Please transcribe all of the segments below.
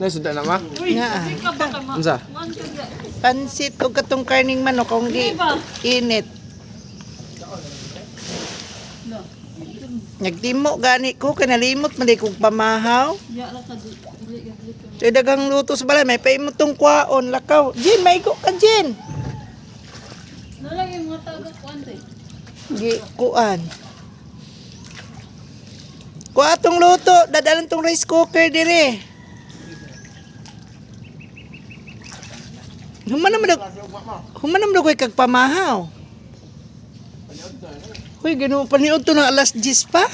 Nasuda na ma? Nga. Unsa? Pansit o katong karning manok kung di init. Nagtimo gani ko kanalimot man di kog pamahaw. Sa dagang luto sa balay may paimot tong kwaon lakaw. Jin maigo ka Jin. Nalang yung mga taga kuan tay. Gi kuan. Kuha tong luto, dadalan tong rice cooker dire. Human naman ko'y kagpamahaw. Uy, gano'n paniod to ng alas 10 pa?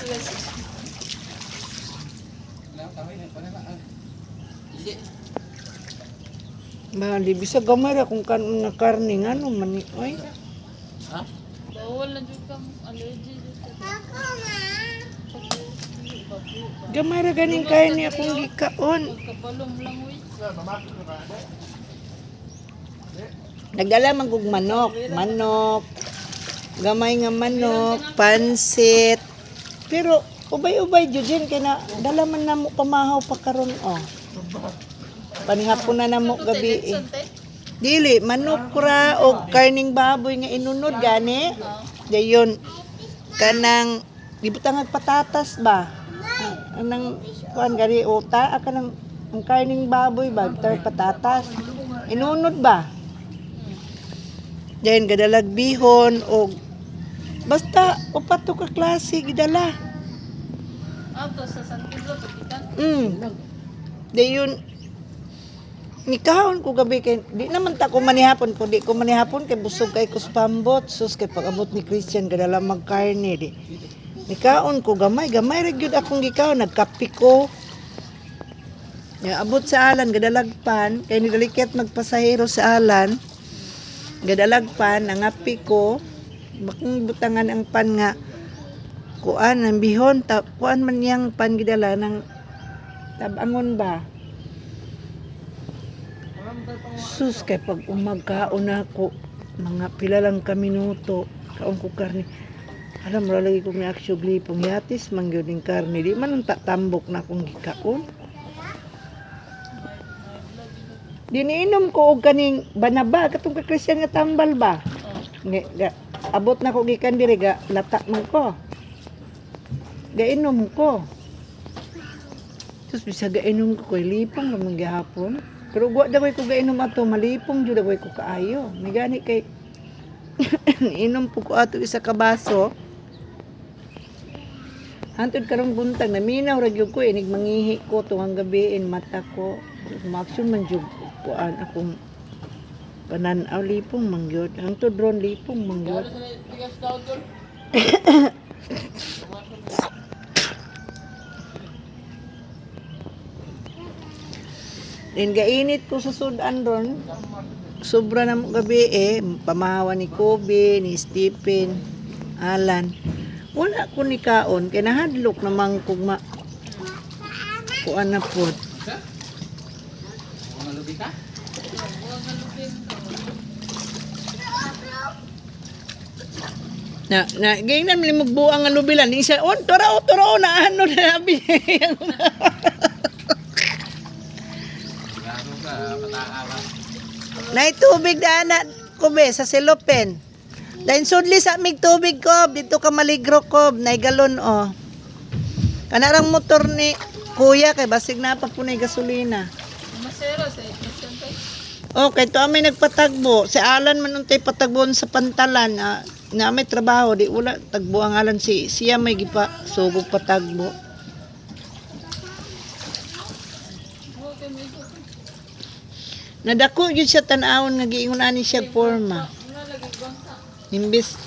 Mali, bisa gamay ra kung nga karne nga no, mani. Uy. Bawal na jud kang allergy jud ka. Gamay ra ganing karne akong gikaon. Kapalom lang uy. Nagdala man kog manok, gamay nga manok, pansit. Pero ubay-ubay jud din kay na dala man namo pamahaw pa karon oh. Panihapon na namo gabi eh. Dili manok ra og karning baboy nga inunod gani. Dayon kanang gibutang patatas ba? Anang kuan gari uta kanang ang karning baboy ba tar patatas. Inunod ba? Dayon gadalag bihon og basta upat to ka klase gidala. Ato sa San Pedro pagikan. Dayon nikahon ko gabi kay di naman ta ko manihapon ko di ko manihapon kay busog kay kus pambot sus kay pag-abot ni Christian gadala magkarne di. Nikahon ko gamay ra gyud akong gikaon nagkape ko. Ya abot sa alan gadalagpan kay nidaliket magpasahero sa alan. Gadalagpan nangapi ko bakong butangan ang pan nga kuan ang bihon kuan man yang pan gidala ng tabangon ba sus kay pag umagkaon ako mga pila lang ka minuto kaon ko karne alam mo lagi ko ni actually pong yatis mangyod ning karne di man tatambok na akong gikaon. Diniinom ko og kaning banaba katong ka Christian nga tambal ba. Abot na ko gikan diri ga lata man ko. Gainom ko. Sus bisa gainom ko koy lipong naman gihapon. Pero wa daw ko gainom ato malipong jud daw ko kaayo. May gani kay inom po ko ato isa ka baso. Hantod karong buntag naminaw ra gyud ko inig mangihi ko tuwang gabi in mata ko. Maksyon man jud kuan akong pananaw lipong mangyod hangtod ron lipong mangyod. Din gainit ko sa sudan ron sobra na mo gabi pamahawa ni Kobe ni Stephen Alan wala ko ni kaon kay nahadlok namang kugma kuan na pod. Na gaynan man magbuang nga lubilan isa on toro na ano na abi. Nay tubig dana ko be sa selopen. Dain sudli sa mig tubig ko dito ka maligro ko nay galon oh. Kanarang motor ni kuya kay basig na pa punay gasolina. Masero sa Christian tay. Okay, to may nagpatagbo. Si Alan man untay patagbon sa pantalan na may trabaho di wala tagbo ang Alan siya may gipa sugog patagbo. Nadako gyud siya tan-awon nga giingon ani siya forma. Imbis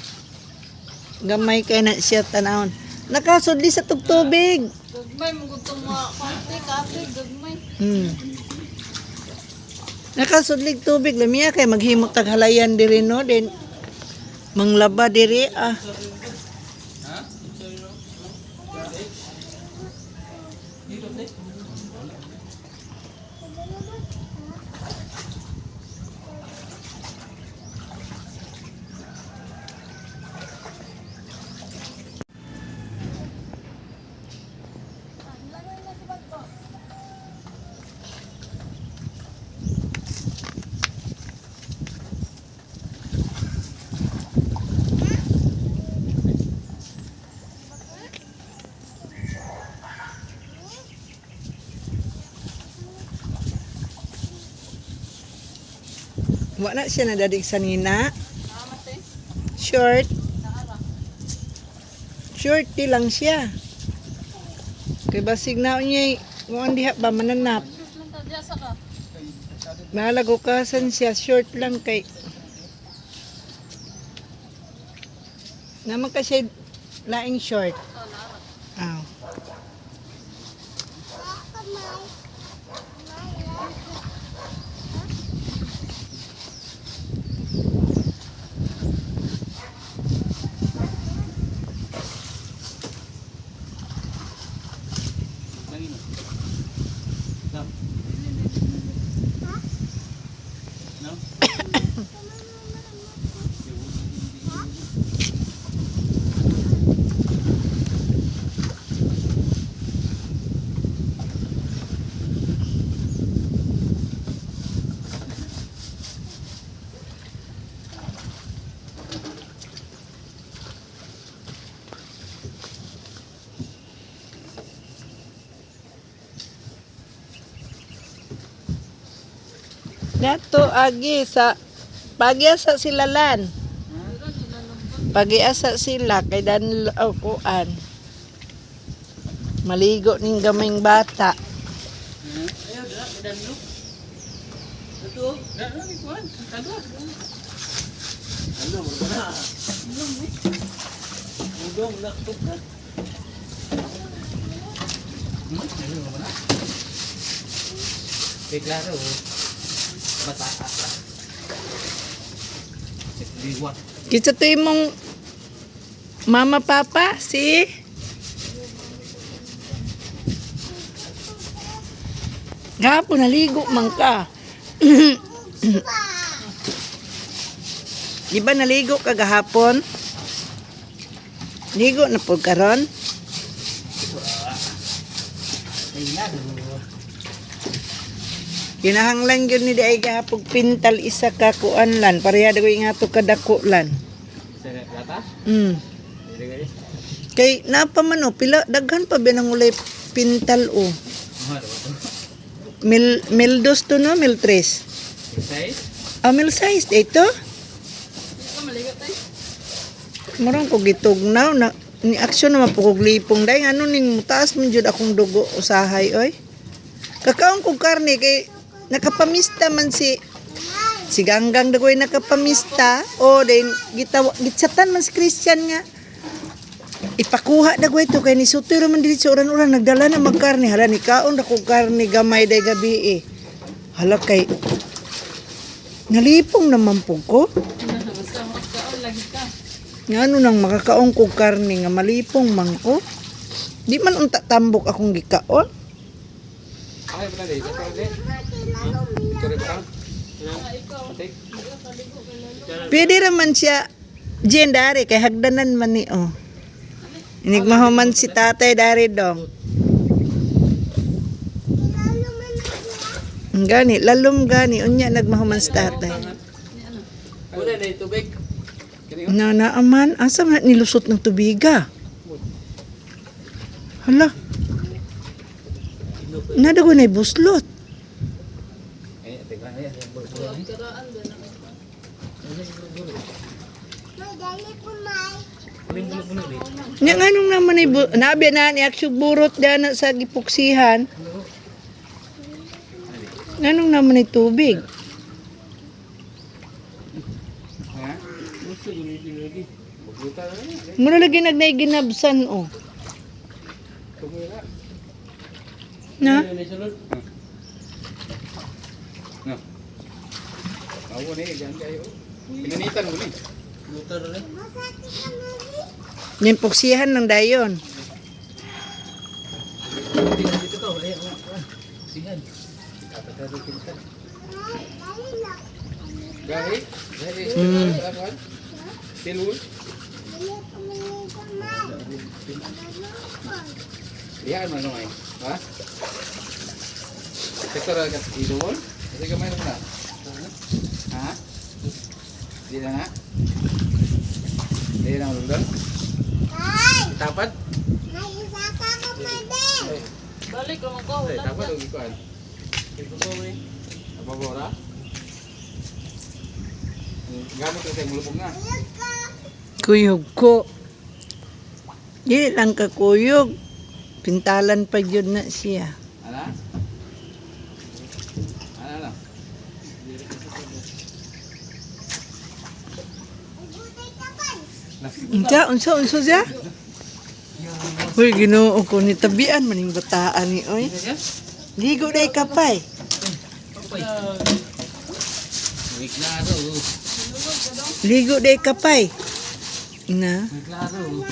gamay kay na siya tan-awon. Nakasudli sa tubig. Gagmay mo gutong mga konti kape gagmay. Nakasudlig tubig lamiya kay maghimot tag halayan diri no den manglaba diri Wala siya nadadig sa nina. Salamat eh. Short. Naara. Shorty lang siya. Kay basig na niya, muan diha ba mananap. Diyos lang ta, diyasa ka. Nalago kasan siya, short lang kay. Naman kasi laing short. Oh, naara. Aw. Nato agi sa pagiasa silalan. Pagiasa sila kay dan kuan. Maligo ning gamay bata. Ayaw, dala, danlo. Ito, dala, ikuan. Tago. Ano, marga na. Udong, laktok na. Ano, marga na. Kaya klaro, bata. Liwat. Kita to imong mama papa si Gapon naligo man ka. Di ba naligo ka gahapon? Ligo na po karon. Kinahanglan yun ni Day gahapon pintal isa ka kuanlan. Pareha daw nga to kadakulan. Lata? Dili guys. Kay napaman o, pila, daghan pa ba nang ulay pintal o. Mil dos to no, mil tres. Size? Mil size, ito. Hindi ka maligat eh. Marang ko gitugnaw na ni aksyon naman po kog lipong day ano ning mutaas man jud akong dugo usahay oy. Kakaon kog karne kay nakapamista man si Ganggang dagoy nakapamista o din gitsatan man si Christian nga ipakuha dagoy to kay ni sutoy man dili sa uran-uran nagdala na magkarne hala ni kaon ra kog karne gamay day gabi hala kay nalipong naman po ko. Basta magkaon lagi ka. Ngano nang makakaon kog karne nga malipong man ko. Di man unta tambok akong gikaon. Ay, pala dito. Sorry pa. Pwede raman siya gendary kay hagdanan man ni oh. Inigmahuman si tatay dari dong. Gani, lalom gani unya nagmahuman si tatay. Wala na tubig. Na naaman, asa man nilusot ng tubiga? Hala. Nadago na buslot. Eh, teka na yan. Karaan ba na? Nya nganong naman ay nabi na ni aksyo burot dana sa gipuksihan. Nganong naman ay tubig? Ha? Gusto gumising lagi. Magluta na yan. Muna lagi nagnay ginabsan oh. Tumira. Na? Ano sulod? No. Awo ni, gan kayo. Pinanitan mo ni. Lutar na. Yung puksihan ng dayon. Dito ka, wala yan. Sihan. Tatagado kintan. Gahi? Gahi? Apan? Tilul? Lihat mana mai? Ha? Sektor agak idol. Kasi kamay na na. Ha? Di na na? Di na ulundang? Tapat? Balik ka mo ko. Ay, tapat o ikuan? Ito ko ni. Apa bora? Gamit ka sa mulupog na. Kuyog ko. Dili lang ka kuyog. Pintalan pa yun na siya. Ana? Ana. Unsa siya? Uy, Ginoo ko ni tabian maning bataan ni oy. Ligo day kapay. Wik na ro. Ligo day kapay. Na. Wik na ro.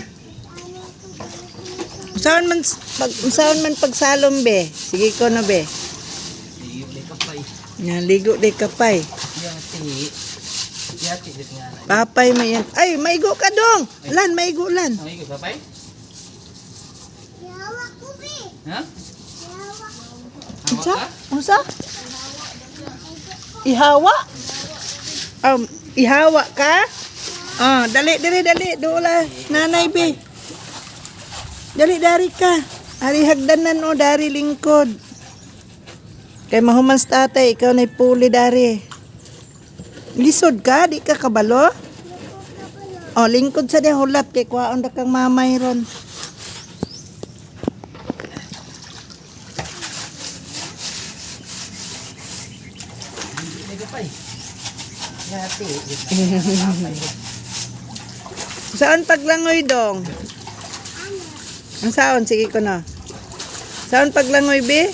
Unsaon man pagsalom be? Sige ko na be. Ligo day kapay. Na ligo day kapay. Yati dit nga na. Papay may yan. Ay, maigo ka dong. Lan, maigo lan. Ay, ko kapay? Ha? Unsa? Unsa? Ihawa? Ihawa ka? Dali. Dola, nanay be. Dali, dari ka. Ari hagdanan o, dari lingkod. Kay mahuman sa tatay, ikaw na'y puli dari. Lisod ka? Di ka kabalo? Lingkod sa de hulat kay kwaon da kang mamay ron. Saan paglangoy dong? Ang saon? Sige ko na. Saan paglangoy be?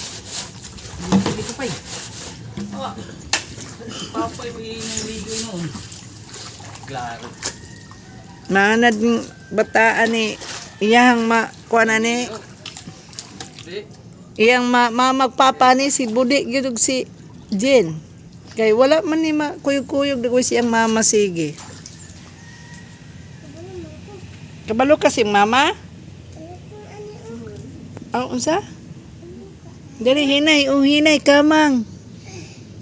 Kapay. Papay mo yung ligo noon. Klaro. Manad ng bataan ni iyang kuan ani. Iyang magpapa ni si Budi gyud ug si Jen. Kay wala man ni kuyog-kuyog dagoy siyang mama sige. Kabalo ka si mama? Unsa? Dali hinay, hinay kamang.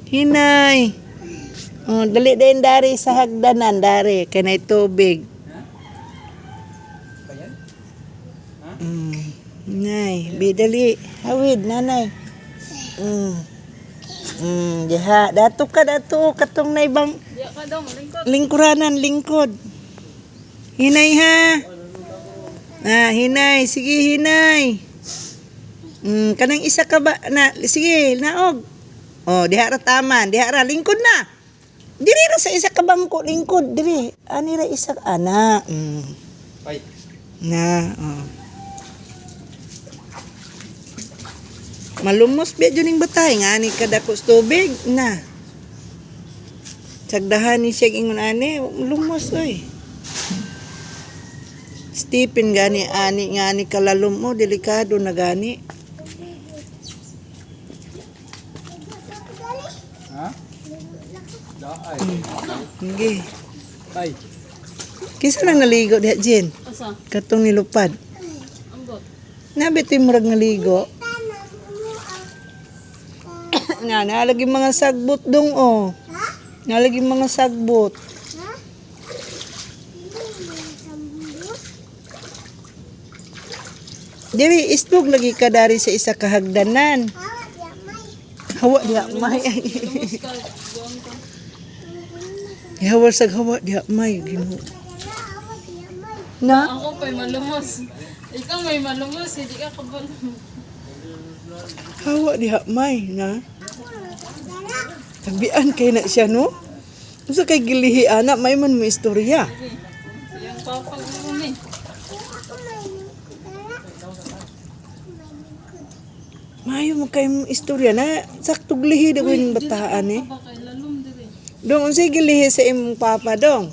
Hinay. Dali din dari sa hagdanan dari kanay tubig. Nay, bidali. Hawid nanay. Diha, dato katong nay bang Diya ka dong, lingkod. lingkuranan lingkod. Hinay ha. Hinay, sige hinay. Kanang isa ka ba na sige, naog. Diha ra taman, diha ra lingkod na. Diri ra sa isa ka bangko lingkod, diri. Ani ra isa ana. Pay. Na, malumos biya dyan yung batay nga ni kadako sa tubig na sagdahan ni siya ingon ani lumos oy Stephen gani ani kalalom mo delikado na gani Ha? Daay. sige Pay. kisa lang naligo diha Jen Asa? katong nilupad Ambot. nabitoy murag naligo nalagi mga sagbot dong nalagi mga sagbot diri istog lagi ka dari sa isa ka hagdanan hawa diha may Lumos ka, buwan ka. hawa sag hawa diha may Ginoo na Ako pa'y malumos. Ikaw may malumos, hindi ka kabalo. hawa diha may na tabian kay na siya no usa kay gilihi ana may man mo istorya Yung papa ko ni. mayo mo kay mo istorya na saktog lihi daw yung bataan eh Baka lalom dire. dong unsay gilihi sa imong papa dong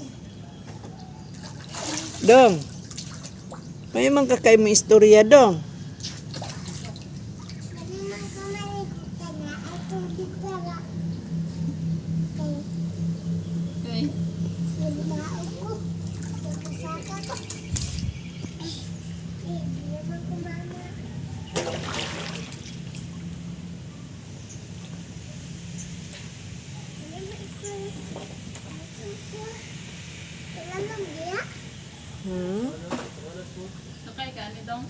may man ka kay mo istorya dong Okay. Sakay ka ni dong.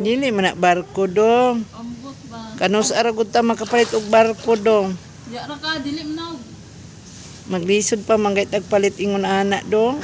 dili man na barko dong Ambot ba? kanos ara gud ta makapalit og barko dong Ya ra ka dili man. Maglisod pa manggay tagpalit ingon ana dong.